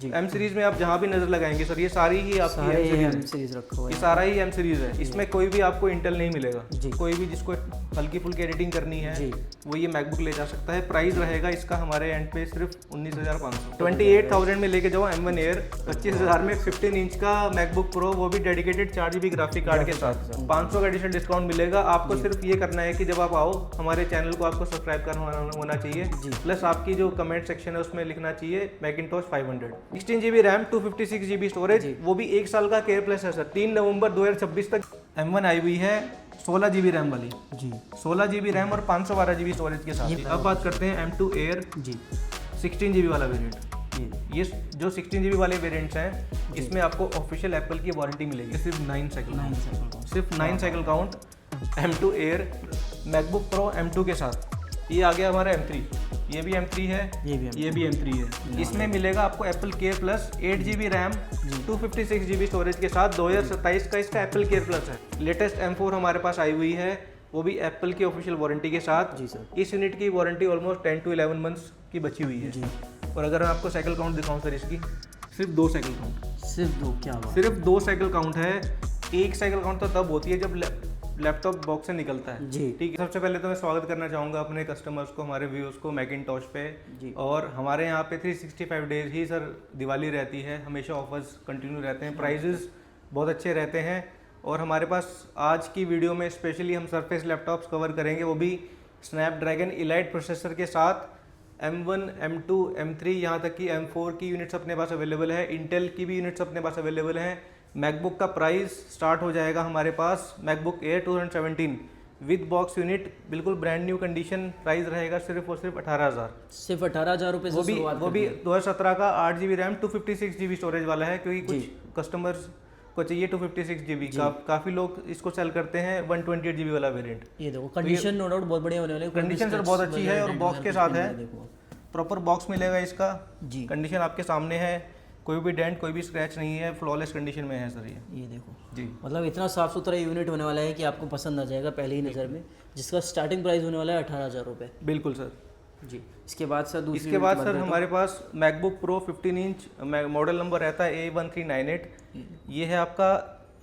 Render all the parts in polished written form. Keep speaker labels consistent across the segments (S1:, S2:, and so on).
S1: M series में आप जहाँ भी नजर लगाएंगे सर, ये सारी ही आपकी
S2: एम सीरीज रखा हुआ
S1: ये
S2: है।
S1: सारा ही एम सीरीज है। इसमें कोई भी आपको इंटेल नहीं मिलेगा।
S2: जी।
S1: कोई भी जिसको हल्की फुल्की एडिटिंग करनी है
S2: जी।
S1: वो ये मैकबुक ले जा सकता है। प्राइस रहेगा इसका हमारे एंड पे सिर्फ 19,500। 28,000 में लेके जाओ M1 एयर, 25,000 में 15 इंच का मैकबुक प्रो, वो भी डेडिकेटेड 4GB ग्राफिक कार्ड के साथ 500 का एडिशनल डिस्काउंट मिलेगा। आपको सिर्फ ये करना है कि जब आप आओ हमारे चैनल को आपको सब्सक्राइब करना होना चाहिए, प्लस आपकी जो कमेंट सेक्शन है उसमें लिखना चाहिए Macintosh 500। 16GB RAM, 256GB storage, वो भी 1 साल का केयर प्लस है सर। 3 नवंबर 2026 तक M1 आई हुई है 16GB रैम वाली
S2: जी।
S1: 16GB रैम और 512GB स्टोरेज के साथ। अब बात करते हैं M2 एयर
S2: जी।
S1: 16GB वाला वेरिएंट। ये जो 16GB वाले वेरिएंट्स हैं इसमें आपको ऑफिशियल एप्पल की वारंटी मिलेगी सिर्फ 9 साइकिल, सिर्फ 9 cycle count. M2 air MacBook pro M2 के साथ। ये आ गया हमारा M3, ये भी M3 है, ये भी M3 है। इसमें मिलेगा आपको Apple care plus 8GB RAM 256GB storage के साथ। 2027 का इसका एप्पल केयर प्लस है। लेटेस्ट M4 हमारे पास आई हुई है, वो भी एप्पल की ऑफिशियल वारंटी के साथ।
S2: जी सर।
S1: इस यूनिट की वारंटी ऑलमोस्ट 10 to 11 मंथ्स की बची हुई है।
S2: जी।
S1: और अगर मैं आपको साइकिल काउंट दिखाऊं सर, इसकी सिर्फ 2 साइकिल काउंट,
S2: सिर्फ 2, क्या बात।
S1: सिर्फ 2 साइकिल काउंट है। एक साइकिल काउंट तो तब होती है जब लैपटॉप बॉक्स से निकलता है।
S2: जी।
S1: ठीक है। सबसे पहले तो मैं स्वागत करना चाहूँगा अपने कस्टमर्स को, हमारे व्यूअर्स को मैकिंटॉश पे।
S2: जी।
S1: और हमारे यहाँ पे 365 डेज ही सर दिवाली रहती है, हमेशा ऑफर्स कंटिन्यू रहते हैं, प्राइजेस बहुत अच्छे रहते हैं। और हमारे पास आज की वीडियो में स्पेशली हम सरफेस लैपटॉप्स कवर करेंगे, वो भी स्नैपड्रैगन इलाइट प्रोसेसर के साथ। M1, M2, M3, यहाँ तक कि M4 की यूनिट्स अपने पास अवेलेबल है, इंटेल की भी यूनिट्स अपने पास अवेलेबल हैं। मैकबुक का प्राइस स्टार्ट हो जाएगा हमारे पास MacBook Air 2017 with box unit, बिल्कुल ब्रांड न्यू कंडीशन। प्राइस रहेगा सिर्फ और सिर्फ 18,000।
S2: सिर्फ 18,000 रुपये से
S1: वो भी
S2: शुरुआत
S1: वो भी 2017 का 8GB रैम 256GB स्टोरेज वाला है, क्योंकि कुछ कस्टमर्स को चाहिए 256GB का। काफ़ी लोग इसको सेल करते हैं 128GB वाला वेरिएंट।
S2: ये देखो कंडीशन नो डाउट बहुत बढ़िया होने वाले।
S1: कंडीशन सर बहुत अच्छी है और बॉक्स के साथ है,
S2: देखो
S1: प्रॉपर बॉक्स मिलेगा इसका।
S2: जी।
S1: कंडीशन आपके सामने है, कोई भी डेंट कोई भी स्क्रैच नहीं है, फ्लॉलेस कंडीशन में है सर ये
S2: देखो
S1: जी।
S2: मतलब इतना साफ सुथरा यूनिट होने वाला है कि आपको पसंद आ जाएगा पहले ही नज़र में, जिसका स्टार्टिंग प्राइस होने वाला है 18,000 रुपये।
S1: बिल्कुल सर।
S2: जी। इसके बाद सर दूसरी
S1: इसके बाद सर हमारे पास MacBook Pro 15 inch model number रहता है A1398। ये है आपका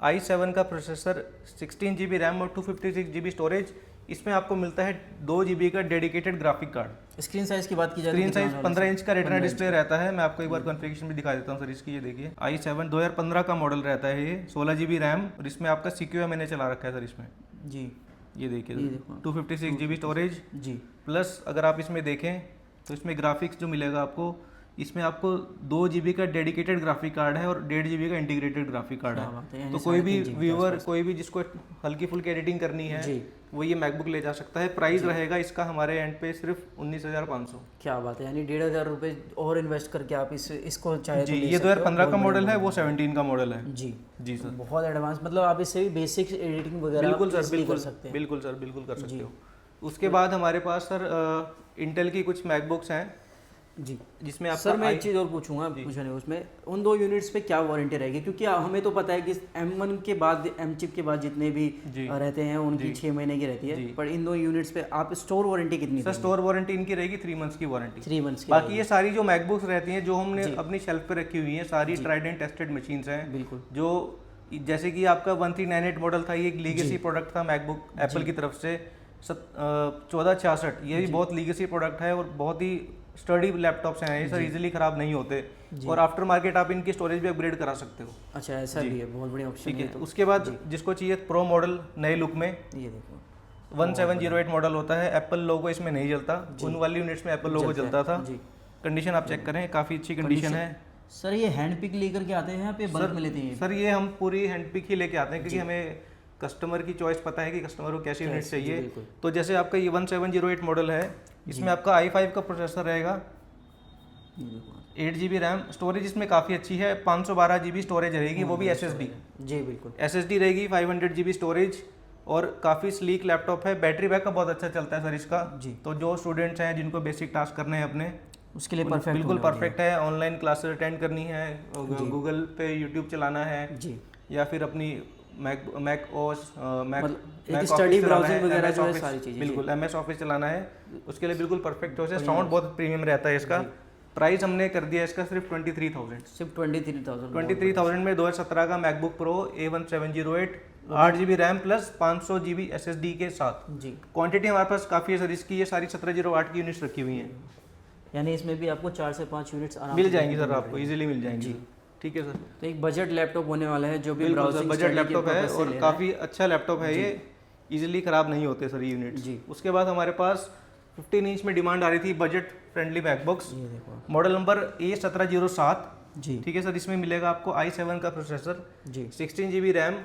S1: i7 का प्रोसेसर, 16GB रैम और 256GB स्टोरेज। इसमें आपको मिलता है 2GB का dedicated graphic card.
S2: Screen size की बात की जाए,
S1: स्क्रीन साइज 15 इंच का रेटिना डिस्प्ले रहता है। मैं आपको एक बार कॉन्फ़िगरेशन भी दिखा देता हूँ सर इसकी। ये देखिए i7 2015 का मॉडल रहता है ये, 16GB रैम और इसमें आपका CQA मैंने चला रखा है सर इसमें।
S2: जी।
S1: ये देखिए 256GB स्टोरेज
S2: जी।
S1: प्लस अगर आप इसमें देखें तो इसमें ग्राफिक्स जो मिलेगा आपको, इसमें आपको 2GB का डेडिकेटेड ग्राफिक कार्ड है और 1.5GB का इंटीग्रेटेड ग्राफिक कार्ड है। तो कोई भी व्यूअर, कोई भी जिसको हल्की फुल्की एडिटिंग करनी है वो ये मैकबुक ले जा सकता है। प्राइस रहेगा इसका हमारे एंड पे सिर्फ 19,500।
S2: क्या बात है, यानी 1,500 रुपये और इन्वेस्ट करके आप इसको चाहे
S1: जी। ये 2015 का मॉडल है, वो 17 का मॉडल है।
S2: जी।
S1: जी सर।
S2: बहुत एडवांस, मतलब आप इससे भी बेसिक एडिटिंग वगैरह
S1: बिल्कुल सर, बिल्कुल
S2: कर सकते हैं।
S1: बिल्कुल सर, बिल्कुल कर सकते हो। उसके बाद हमारे पास सर इंटेल की कुछ मैकबुक्स हैं
S2: जी,
S1: जिसमें आप
S2: सर मैं एक चीज़ और पूछूंगा पूछने उसमें, उन 2 यूनिट्स पे क्या वारंटी रहेगी? क्योंकि हमें तो पता है कि M1 के बाद M चिप के बाद जितने भी रहते हैं उनकी 6 महीने की रहती है, पर इन 2 यूनिट्स पे आप स्टोर वारंटी कितनी?
S1: सर स्टोर वारंटी इनकी रहेगी 3 मंथ्स की वारंटी।
S2: 3 मंथ्स की।
S1: बाकी ये सारी जो मैकबुक्स रहती हैं जो हमने अपनी शेल्फ पे रखी हुई हैं, सारी ट्राइड एंड टेस्टेड मशीन्स हैं।
S2: बिल्कुल।
S1: जो जैसे कि आपका 1398 मॉडल था, ये एक लीगेसी प्रोडक्ट था मैकबुक एप्पल की तरफ से। 1466 ये भी बहुत लीगेसी प्रोडक्ट है और बहुत ही स्टडी लैपटॉप्स हैं ये सर, इजीली ख़राब नहीं होते। और आफ्टर मार्केट आप इनकी स्टोरेज भी अपग्रेड करा सकते हो।
S2: अच्छा, ऐसा भी है, बहुत बढ़िया ऑप्शन
S1: ठीक है। तो उसके बाद जिसको चाहिए प्रो मॉडल नए लुक में,
S2: ये देखो
S1: 1708 मॉडल होता है। एप्पल लोगो इसमें नहीं जलता, उन वाली यूनिट्स में एप्पल लोगो जलता था। कंडीशन आप चेक करें, काफ़ी अच्छी कंडीशन है
S2: सर। ये हैंड पिक लेकर के आते हैं यहाँ पे, बल्क में लेते हैं
S1: सर? ये हम पूरी हैंड पिक ही लेके आते हैं क्योंकि हमें कस्टमर की चॉइस पता है कि कस्टमर को कैसी यूनिट चाहिए। तो जैसे आपका ये 1708 मॉडल है, इसमें आपका i5 का प्रोसेसर रहेगा, 8GB रैम, स्टोरेज इसमें काफ़ी अच्छी है, 512GB स्टोरेज रहेगी, वो भी SSD।
S2: जी बिल्कुल,
S1: SSD रहेगी, 500GB स्टोरेज और काफ़ी स्लीक लैपटॉप है। बैटरी बैकअप बहुत अच्छा चलता है सर इसका।
S2: जी।
S1: तो जो स्टूडेंट्स हैं जिनको बेसिक टास्क करने हैं अपने,
S2: उसके लिए परफेक्ट,
S1: बिल्कुल परफेक्ट है। ऑनलाइन क्लासेस अटेंड करनी है, गूगल पे यूट्यूब चलाना है जी, या फिर अपनी मैक ओएस
S2: स्टडी ब्राउजिंग वगैरह जो है सारी चीज़ें,
S1: बिल्कुल MS ऑफिस चलाना है, उसके लिए बिल्कुल परफेक्ट है। साउंड बहुत प्रीमियम रहता है इसका। प्राइस हमने कर दिया इसका सिर्फ 23,000।
S2: सिर्फ 23,000।
S1: 23,000 में 2017 का MacBook pro A1708 8GB RAM plus 500GB SSD के साथ
S2: जी।
S1: क्वांटिटी हमारे पास काफ़ी है सर इसकी, ये सारी 1708 की यूनिट्स रखी हुई हैं।
S2: यानी इसमें भी आपको 4 से 5 यूनिट्स आराम
S1: मिल जाएंगी सर, आपको इजीली मिल जाएंगी। ठीक है सर,
S2: तो एक बजट लैपटॉप होने वाला है जो भी
S1: ब्राउजिंग बजट लैपटॉप है और काफ़ी अच्छा लैपटॉप है ये, इजीली ख़राब नहीं होते सर ये यूनिट जी। उसके बाद हमारे पास 15 इंच में डिमांड आ रही थी budget friendly MacBooks, model number A1707 जी। ठीक है सर, इसमें मिलेगा आपको i7 का प्रोसेसर जी, 16GB रैम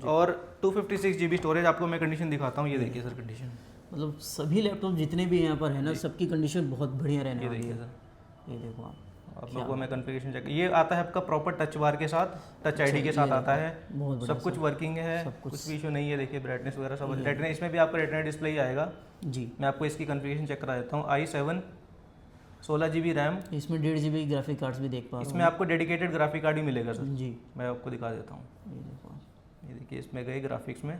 S1: और 256GB स्टोरेज। आपको मैं कंडीशन दिखाता हूँ, ये देखिए सर कंडीशन,
S2: मतलब सभी लैपटॉप जितने भी यहाँ पर है ना सबकी कंडीशन बहुत बढ़िया रहने वाली है। ये देखो आप
S1: लोगों को मैं कॉन्फ़िगरेशन चेक, ये आता है आपका प्रॉपर टच बार के साथ, टच आईडी के साथ आता है, सब कुछ वर्किंग है, कुछ भी इशू नहीं है। देखिए ब्राइटनेस वगैरह सब रेटिना, इसमें भी आपका रेटिना डिस्प्ले ही आएगा जी। मैं आपको इसकी कॉन्फ़िगरेशन चेक करा देता हूँ। i7 16GB रैम,
S2: इसमें 1.5GB ग्राफिक कार्ड्स भी देख पा रहा हूँ।
S1: इसमें आपको डेडिकेटेड ग्राफिक कार्ड ही मिलेगा सर जी, मैं आपको दिखा देता हूँ। ये देखिए इसमें गए ग्राफिक्स में,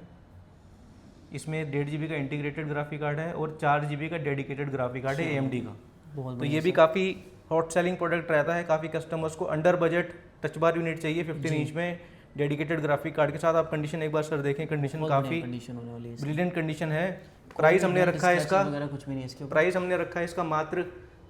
S1: इसमें 1.5GB का इंटीग्रेटेड ग्राफिक कार्ड है और 4GB का डेडिकेटेड ग्राफिक कार्ड है AMD का। तो ये भी काफ़ी हॉट सेलिंग प्रोडक्ट रहता है, काफ़ी कस्टमर्स को under budget touch bar unit चाहिए 15 इंच में डेडिकेटेड ग्राफिक कार्ड के साथ। आप कंडीशन एक बार सर देखें, कंडीशन काफ़ी ब्रिलियंट कंडीशन है। प्राइस हमने रखा है इसका,
S2: कुछ भी नहीं इसके
S1: प्राइस हमने रखा है इसका मात्र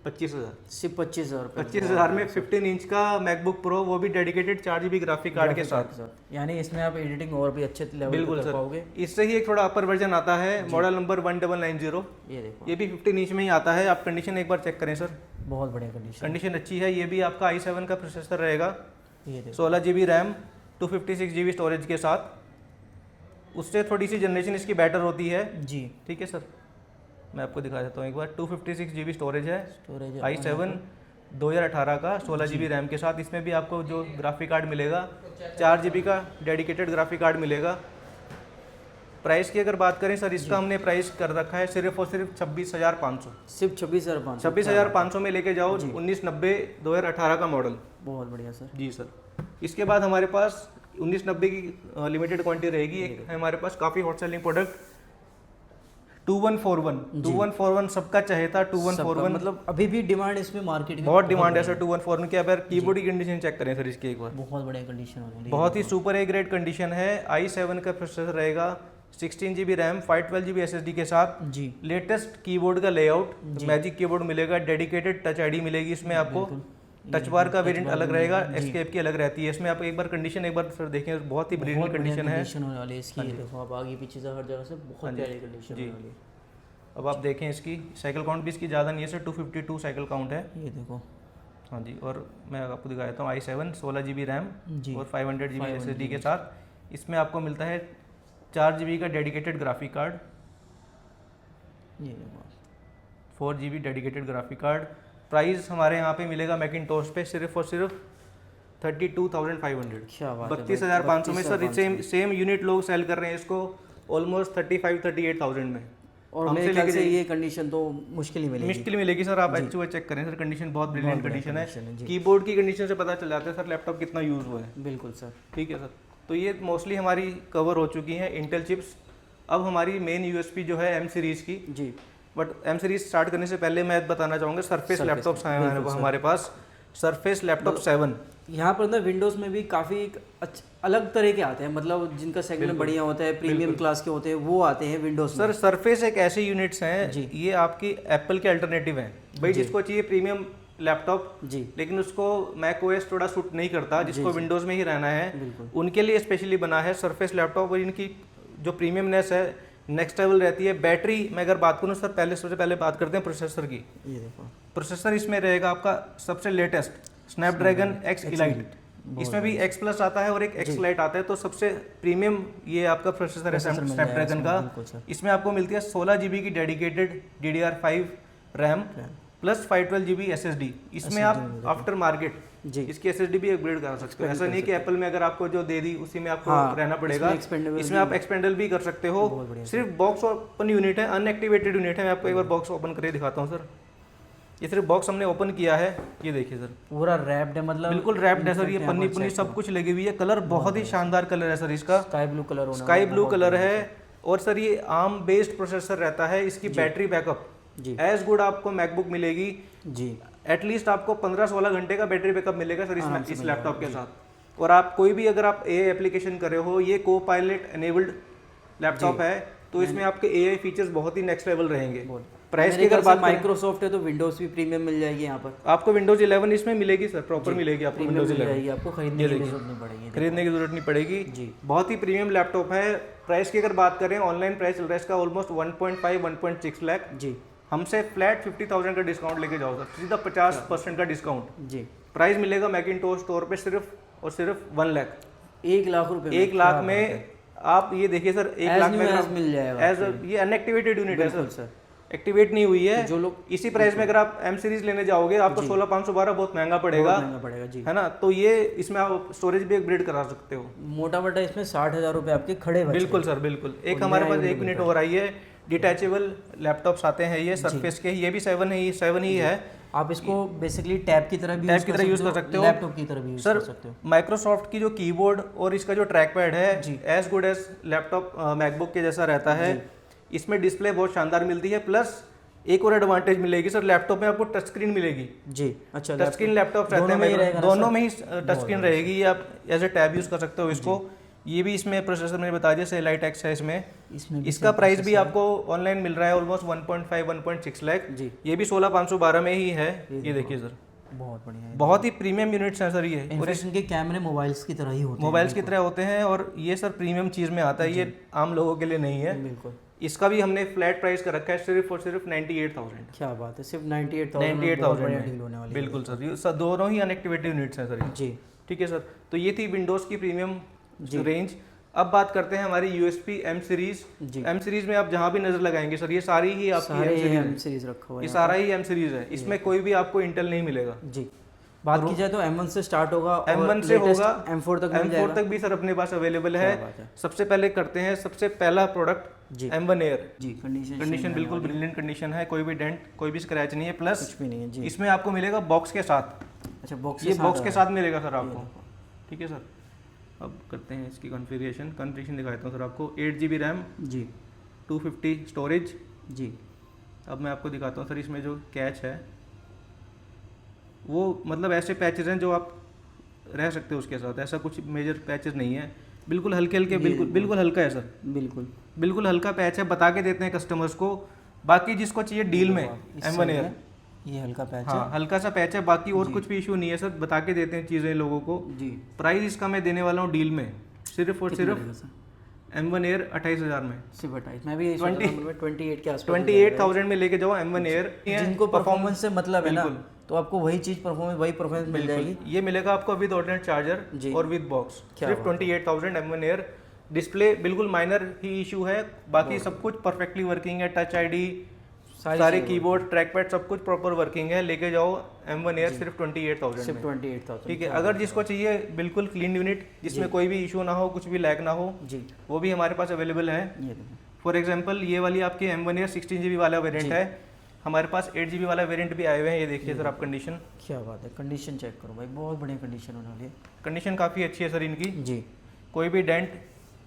S1: 25,000,
S2: सिर्फ
S1: 25,000 में 15 इंच का मैकबुक प्रो, वो भी डेडिकेटेड 4GB ग्राफिक कार्ड के साथ।
S2: यानी इसमें आप एडिटिंग और भी अच्छे लेवल
S1: बिल्कुल
S2: पर कर पाओगे।
S1: इससे ही एक थोड़ा अपर वर्जन आता है, मॉडल नंबर 1990,
S2: ये देखो,
S1: ये भी 15 इंच में ही आता है। आप कंडीशन एक बार चेक करें सर,
S2: बहुत बढ़िया
S1: कंडीशन अच्छी है। ये भी आपका i7 का प्रोसेसर रहेगा,
S2: ये
S1: 16GB रैम 256GB स्टोरेज के साथ, उससे थोड़ी सी जनरेशन इसकी बेटर होती है जी। ठीक है सर, मैं आपको दिखा देता हूँ एक बार। 256GB स्टोरेज है, i7 2018 का 16GB रैम के साथ। इसमें भी आपको जो ग्राफिक कार्ड मिलेगा 4GB का डेडिकेटेड ग्राफिक कार्ड मिलेगा। प्राइस की अगर बात करें सर, इसका हमने प्राइस कर रखा है सिर्फ और सिर्फ 26,500,
S2: सिर्फ 26,500।
S1: 26,500 में लेके जाओ 1990 2018 का मॉडल।
S2: बहुत बढ़िया सर
S1: जी सर। इसके बाद हमारे पास 1990 की लिमिटेड क्वांटिटी रहेगी। एक है हमारे पास काफ़ी हॉट सेलिंग प्रोडक्ट 2141 सबका चाहता 2141, मतलब
S2: अभी भी डिमांड इसमें मार्केट में
S1: बहुत डिमांड है सर 2141 की। अगर कीबोर्ड की कंडीशन चेक करें सर इसकी एक बार,
S2: बहुत बढ़िया कंडीशन है,
S1: बहुत ही सुपर ए ग्रेड कंडीशन है। i7 का प्रोसेसर रहेगा, 16GB रैम 512GB SSD के साथ जी। लेटेस्ट कीबोर्ड का लेआउट, मैजिक कीबोर्ड मिलेगा, डेडिकेटेड टच आईडी मिलेगी इसमें आपको, टच बार का वेरिएंट अलग रहेगा, एस्केप की अलग रहती है। इसमें आप एक बार कंडीशन एक बार सर देखें, बहुत ही ब्रिलियंट कंडीशन है
S2: होने वाली इसकी। देखो आप आगे पीछे से हर जगह से बहुत प्यारी कंडीशन होने वाली।
S1: अब आप देखें इसकी साइकिल काउंट भी इसकी ज़्यादा नहीं है सर, 252 साइकिल काउंट है,
S2: ये देखो।
S1: हाँ जी, और मैं आपको दिखा देता हूँ i7 16GB रैम और 500GB SSD के साथ। इसमें आपको मिलता है 4GB का डेडिकेटेड ग्राफिक कार्ड,
S2: ये देखो
S1: 4GB dedicated graphic card. Price हमारे यहाँ पे मिलेगा मैकिंटोश पे सिर्फ और सिर्फ 32,500, 32,500 में सर। सेम यूनिट लोग सेल कर रहे हैं इसको ऑलमोस्ट 35-38,000 में,
S2: और मेरे ख्याल से ये कंडीशन तो मुश्किल ही
S1: मिलेगी सर। आप एक्चुअली चेक करें सर, कंडीशन बहुत ब्रिलियंट कंडीशन है। कीबोर्ड की कंडीशन से पता चल जाता है सर लैपटॉप कितना यूज़ हुआ है।
S2: बिल्कुल सर, ठीक है सर।
S1: तो ये मोस्टली हमारी कवर हो चुकी हैं इंटेल चिप्स। अब हमारी मेन यूएसपी जो है M सीरीज़ की जी, बट M सीरीज़ स्टार्ट करने से पहले मैं बताना चाहूँगा सरफेस लैपटॉप्स आए हैं हमारे पास, सरफेस लैपटॉप 7।
S2: यहाँ पर ना विंडोज़ में भी काफ़ी अलग तरह के आते हैं, मतलब जिनका सेगमेंट बढ़िया होता है, प्रीमियम क्लास के होते हैं, वो आते हैं विंडोज़
S1: सर। सरफेस एक ऐसे यूनिट्स हैं, ये आपकी एप्पल के अल्टरनेटिव हैं भाई, जिसको चाहिए प्रीमियम लैपटॉप जी, लेकिन उसको मैक ओएस थोड़ा सूट नहीं करता, जिसको विंडोज़ में ही रहना है, उनके लिए स्पेशली बना है सरफेस लैपटॉप। और इनकी जो प्रीमियमनेस है नेक्स्ट लेवल रहती है। बैटरी मैं अगर बात करूँ सर, सबसे पहले बात करते हैं प्रोसेसर की। ये देखो प्रोसेसर इसमें रहेगा आपका सबसे लेटेस्ट स्नैपड्रैगन X Elite, इसमें भी X प्लस आता है और एक X Lite आता है। तो सबसे प्रीमियम ये आपका प्रोसेसर है स्नैपड्रैगन का। इसमें आपको मिलती है 16GB की dedicated DDR5 RAM plus 512GB SSD। इसमें आप आफ्टर मार्केट जी इसकी SSD भी अपग्रेड करा सकते हो। ऐसा नहीं कि एप्पल में अगर आपको जो दे दी उसी में आपको रहना पड़ेगा, इसमें आप एक्सपेंडेबल भी कर सकते हो। सिर्फ बॉक्स ओपन यूनिट है, अनएक्टिवेटेड यूनिट है। मैं आपको एक बार बॉक्स ओपन करके दिखाता हूँ सर। ये सिर्फ बॉक्स हमने ओपन किया है, ये देखिए सर
S2: पूरा रैप्ड है, मतलब
S1: बिल्कुल रैप्ड है सर। ये पन्नी पुन्नी सब कुछ लगी हुई है। कलर बहुत ही शानदार कलर है सर इसका, स्काई ब्लू कलर है। और सर ये ARM बेस्ड प्रोसेसर रहता है। इसकी बैटरी बैकअप जी एज गुड आपको मैकबुक मिलेगी जी, एटलीस्ट आपको 15-16 घंटे का बैटरी बैकअप मिलेगा सर इस लैपटॉप के साथ। और आप कोई भी अगर आप AI एप्लीकेशन कर रहे हो, ये Co-Pilot एनेबल्ड लैपटॉप है, तो इसमें आपके AI फीचर्स बहुत ही नेक्स्ट लेवल रहेंगे।
S2: प्राइस की अगर बात माइक्रोसॉफ्ट है तो विंडोज भी प्रीमियम मिल जाएगी यहाँ पर
S1: आपको। विंडोज 11 इसमें मिलेगी सर, प्रॉपर मिलेगी आपको विंडोज 11,
S2: आपको खरीदने की जरूरत नहीं पड़ेगी,
S1: खरीदने की जरूरत नहीं पड़ेगी
S2: जी।
S1: बहुत ही प्रीमियम लैपटॉप है। प्राइस की अगर बात करें, ऑनलाइन प्राइस चल रहा है इसका ऑलमोस्ट 1.5-1.6 लाख
S2: जी।
S1: हमसे फ्लैट 50,000 का डिस्काउंट लेके जाओ सर, सीधा 50% का डिस्काउंट
S2: जी।
S1: प्राइस मिलेगा मैकिंटोश स्टोर पे सिर्फ और सिर्फ 1 लाख,
S2: 1 लाख रुपए
S1: 1 लाख में आप ये देखिए सर, 1 लाख में
S2: मिल जाएगा।
S1: एज ये अनएक्टिवेटेड यूनिट है सर, एक्टिवेट नहीं हुई है।
S2: जो लोग
S1: इसी प्राइस में अगर आप M सीरीज लेने जाओगे आपको 16,512 बहुत महंगा पड़ेगा
S2: जी,
S1: है ना। तो ये इसमें आप स्टोरेज भी अपग्रेड करा सकते हो।
S2: मोटा मोटा इसमें 60,000 रुपए आपके खड़े बचे।
S1: बिल्कुल सर, बिल्कुल। एक हमारे पास 1 मिनट हो रही है, डिटैचेबल लैपटॉप्स आते हैं ये सरफेस के, ये भी 7 ही है।
S2: आप इसको बेसिकली टैब की तरह भी
S1: यूज कर सकते हो,
S2: लैपटॉप की तरह भी यूज कर सकते हो।
S1: माइक्रोसॉफ्ट की जो कीबोर्ड और इसका जो ट्रैक पैड है as good as laptop MacBook के जैसा रहता है। इसमें डिस्प्ले बहुत शानदार मिलती है, प्लस एक और एडवांटेज मिलेगी सर, लैपटॉप में आपको टच स्क्रीन मिलेगी जी। अच्छा, टच स्क्रीन लैपटॉप रहते हैं, दोनों में ही टच स्क्रीन रहेगी, आप एज ए टैब यूज कर सकते हो इसको। ये भी इसमें प्रोसेसर मैंने बता दिया सेलाइट एक्स है इसमें इसका प्राइस भी आपको ऑनलाइन मिल रहा है ऑलमोस्ट 1.5-1.6 लाख जी। ये भी 16,512 में ही है। ये देखिए सर,
S2: बहुत बढ़िया है,
S1: बहुत ही प्रीमियम यूनिट्स हैं सर ये।
S2: और इनके कैमरे मोबाइल्स की तरह ही होते हैं,
S1: मोबाइल्स की तरह होते हैं, और ये सर प्रीमियम चीज़ में आता है, ये आम लोगों के लिए नहीं है।
S2: बिल्कुल।
S1: इसका भी हमने फ्लैट प्राइस कर रखा है सिर्फ और सिर्फ 98,000।
S2: क्या बात है, सिर्फ 98,000
S1: बिल्कुल सर। ये सर दोनों ही अनएक्टिवेटेड यूनिट्स हैं सर जी। ठीक है सर, तो ये थी विंडोज़ की प्रीमियम रेंज। अब बात करते हैं हमारी USP M series. M series में आप जहाँ भी नजर लगाएंगे सर, ये सारी ही आपकी M सीरीज रखा हुआ है, ये सारा ही M सीरीज है, इसमें कोई भी आपको इंटेल नहीं मिलेगा जी।
S2: बात की जाए तो M1 से स्टार्ट होगा,
S1: M1 से होगा,
S2: M4
S1: तक भी सर अपने पास अवेलेबल है। सबसे पहले करते हैं सबसे पहला प्रोडक्ट M1 एयर जी। कंडीशन बिल्कुल ब्रिलियंट कंडीशन है, कोई भी डेंट कोई भी स्क्रैच नहीं है, प्लस
S2: कुछ भी नहीं है जी।
S1: इसमें आपको मिलेगा बॉक्स के साथ। अच्छा, ये बॉक्स के साथ मिलेगा सर आपको। ठीक है सर, अब करते हैं इसकी कॉन्फ़िगरेशन दिखाता हूँ सर आपको। 8 GB रैम जी, 250 स्टोरेज जी। अब मैं आपको दिखाता हूँ सर, इसमें जो कैच है वो मतलब ऐसे पैचेस हैं जो आप रह सकते हो उसके साथ, ऐसा कुछ मेजर पैचेस नहीं है, बिल्कुल हल्के हल्के, बिल्कुल हल्का है सर, बिल्कुल हल्का पैच है। बता के देते हैं कस्टमर्स को, बाकी जिसको चाहिए डील में M1 एयर
S2: ये हल्का पैच
S1: है, हाँ हल्का सा पैच है, बाकी और कुछ भी इशू नहीं है सर, बता के देते हैं चीज़ें लोगों को जी। प्राइस इसका मैं देने वाला हूँ डील में सिर्फ और सिर्फ M1 एयर 28,000 में, सिर्फ 28। मैं भी
S2: 28 के आसपास
S1: 28,000 में लेके जाओ M1 एयर।
S2: जिनको परफॉर्मेंस से मतलब है ना, तो आपको वही चीज़ परफॉर्मेंस मिल जाएगी।
S1: ये मिलेगा आपको विद ऑल्टरनेट चार्जर और विद बॉक्स, सिर्फ 28,000 M1 एयर। डिस्प्ले बिल्कुल माइनर ही इशू है, बाकी सब कुछ परफेक्टली वर्किंग है, टच ID सारे कीबोर्ड ट्रैक पैड सब कुछ प्रॉपर वर्किंग है। लेके जाओ M1 एयर सिर्फ 28,000। ठीक है, अगर जिसको चाहिए बिल्कुल क्लीन यूनिट जिसमें कोई भी इशू ना हो, कुछ भी लैग ना हो जी, वो भी हमारे पास अवेलेबल है। फॉर एग्जांपल ये वाली आपकी M1 एयर 16 GB वाला वेरिएंट है, हमारे पास 8 GB वाला वेरिएंट भी आए हुए हैं। ये देखिए सर आप कंडीशन,
S2: क्या बात है, कंडीशन चेक करो भाई, बहुत बढ़िया कंडीशन होने वाली है।
S1: कंडीशन काफ़ी अच्छी है सर इनकी जी, कोई भी डेंट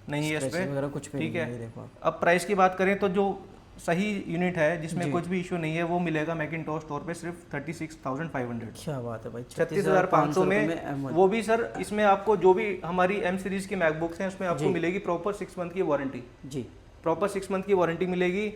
S1: नहीं है इस पे, कुछ भी। ठीक है, अब प्राइस की बात करें तो जो सही यूनिट है जिसमें कुछ भी इशू नहीं है वो मिलेगा मैकिंटोश स्टोर पे सिर्फ 36,500।
S2: क्या बात है भाई,
S1: 36,500 में। वो भी सर इसमें आपको जो भी हमारी M सीरीज की मैकबुक्स हैं उसमें आपको मिलेगी प्रॉपर 6 मंथ की वारंटी जी, प्रॉपर 6 मंथ की वारंटी मिलेगी।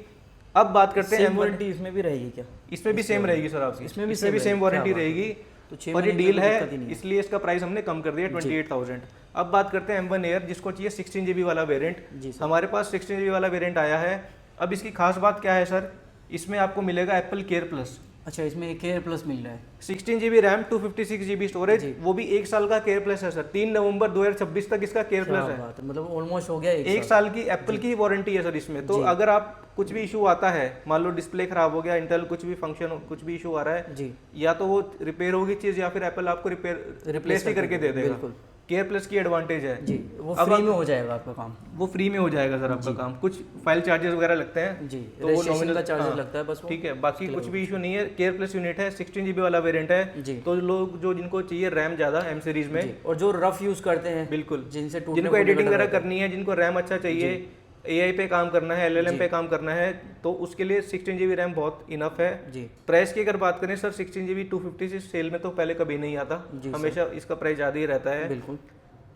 S1: अब बात करते हैं
S2: वारंटी इसमें भी रहेगी क्या?
S1: इसमें भी सेम रहेगी सर आपकी, इसमें भी सेम वारंटी रहेगी। तो और ये डील है इसलिए इसका प्राइस हमने कम कर दिया 28,000। अब बात करते हैं M1 एयर जिसको चाहिए 16 GB वाला वेरिएंट। हमारे पास 16 GB वाला वेरिएंट आया है। अब इसकी खास बात क्या है सर, इसमें आपको मिलेगा एप्पल केयर प्लस।
S2: अच्छा, इसमें एक केयर प्लस मिल रहा है,
S1: 16 GB रैम 256 GB स्टोरेज, वो भी 1 साल का केयर प्लस है सर। 3 नवंबर 2026 तक इसका केयर प्लस है,
S2: मतलब ऑलमोस्ट हो गया
S1: 1 साल की एप्पल की वारंटी है सर इसमें। तो अगर आप कुछ भी इशू आता है, मान लो डिस्प्ले खराब हो गया, इंटेल कुछ भी फंक्शन कुछ भी इशू आ रहा है जी, या तो वो रिपेयर होगी चीज़ या फिर एप्पल आपको रिप्लेस ही करके दे देगा। केयर प्लस की एडवांटेज है जी, वो फ्री में हो जाएगा आपका काम, वो फ्री में हो जाएगा सर आपका काम। कुछ फाइल चार्जेस वगैरह लगते हैं जी, तो वो नॉमिनल चार्जेस लगता है बस, ठीक है, बाकी कुछ भी इशू नहीं है। केयर प्लस यूनिट है, 16 GB वाला वेरिएंट है जी। तो लोग जो जिनको चाहिए रैम ज़्यादा M सीरीज में,
S2: और जो रफ यूज़ करते हैं,
S1: बिल्कुल
S2: जिनको
S1: एडिटिंग वगैरह करनी है, जिनको रैम अच्छा चाहिए, AI पे काम करना है, LLM पे काम करना है, तो उसके लिए 16 GB रैम बहुत इनफ है
S2: जी।
S1: प्राइस की अगर बात करें सर, 16 GB 250 से सेल में तो पहले कभी नहीं आता, हमेशा इसका प्राइस ज़्यादा ही रहता है।
S2: बिल्कुल।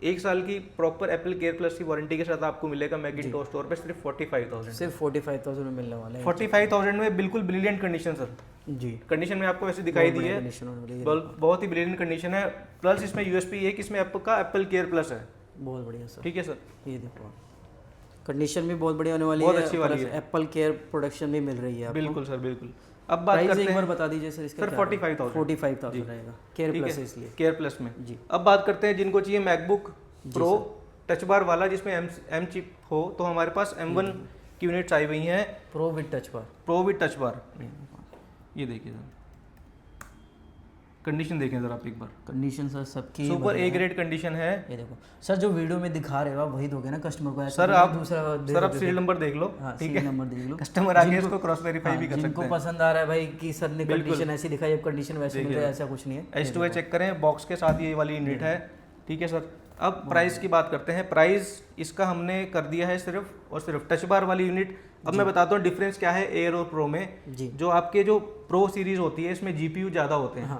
S1: 1 साल की प्रॉपर एप्पल केयर प्लस की वारंटी के साथ आपको मिलेगा मैकिंटोश स्टोर पे सिर्फ 45,000,
S2: सिर्फ 45,000 में मिलने वाला है।
S1: 45,000 में बिल्कुल ब्रिलियंट कंडीशन सर।
S2: जी,
S1: कंडीशन में आपको वैसे दिखाई दी है,
S2: कंडीशन होने वाली है।
S1: बहुत ही ब्रिलियंट कंडीशन है। प्लस इसमें यूएसपी एक इसमें एप्पल केयर प्लस है।
S2: बहुत बढ़िया सर।
S1: ठीक है सर,
S2: ये देखो कंडीशन भी बहुत बढ़िया होने वाली
S1: बहुत
S2: है,
S1: अच्छी वाली है।
S2: एप्पल केयर प्रोडक्शन भी मिल रही है आपको।
S1: बिल्कुल सर, बिल्कुल। अब बात करते हैं,
S2: एक बार बता दीजिए सर इसका।
S1: सर 45,000
S2: रहेगा केयर प्लस है इसलिए।
S1: केयर प्लस में
S2: जी।
S1: अब बात करते हैं जिनको चाहिए मैकबुक प्रो टच बार वाला जिसमें एम चिप हो, तो हमारे पास M1 की यूनिट्स आई हुई हैं,
S2: pro with touch bar.
S1: Pro with touch bar. ये देखिए सर, कंडीशन देखें सर आप एक बार,
S2: कंडीशन सर सबकी
S1: सुपर ए ग्रेड कंडीशन है।
S2: ये देखो सर, जो वीडियो में दिखा रहे हो आप वही दोगे ना कस्टमर को?
S1: सर आप सीरियल नंबर देख लो, ठीक है,
S2: नंबर देख लो,
S1: कस्टमर आके इसको क्रॉस वेरीफाई भी कर सकते हैं।
S2: जिनको पसंद आ रहा है भाई कि सर ने कंडीशन ऐसी दिखाई, अब कंडीशन वैसी मिल रही है, ऐसा कुछ नहीं है।
S1: H2A चेक करें, बॉक्स के साथ ये वाली यूनिट है। ठीक है सर, अब प्राइस की बात करते हैं। प्राइस इसका हमने कर दिया है सिर्फ और सिर्फ टच बार वाली यूनिट। अब मैं बताता हूँ डिफरेंस क्या है एयर और प्रो में। जो आपके जो प्रो सीरीज होती है इसमें GPU ज़्यादा होते हैं,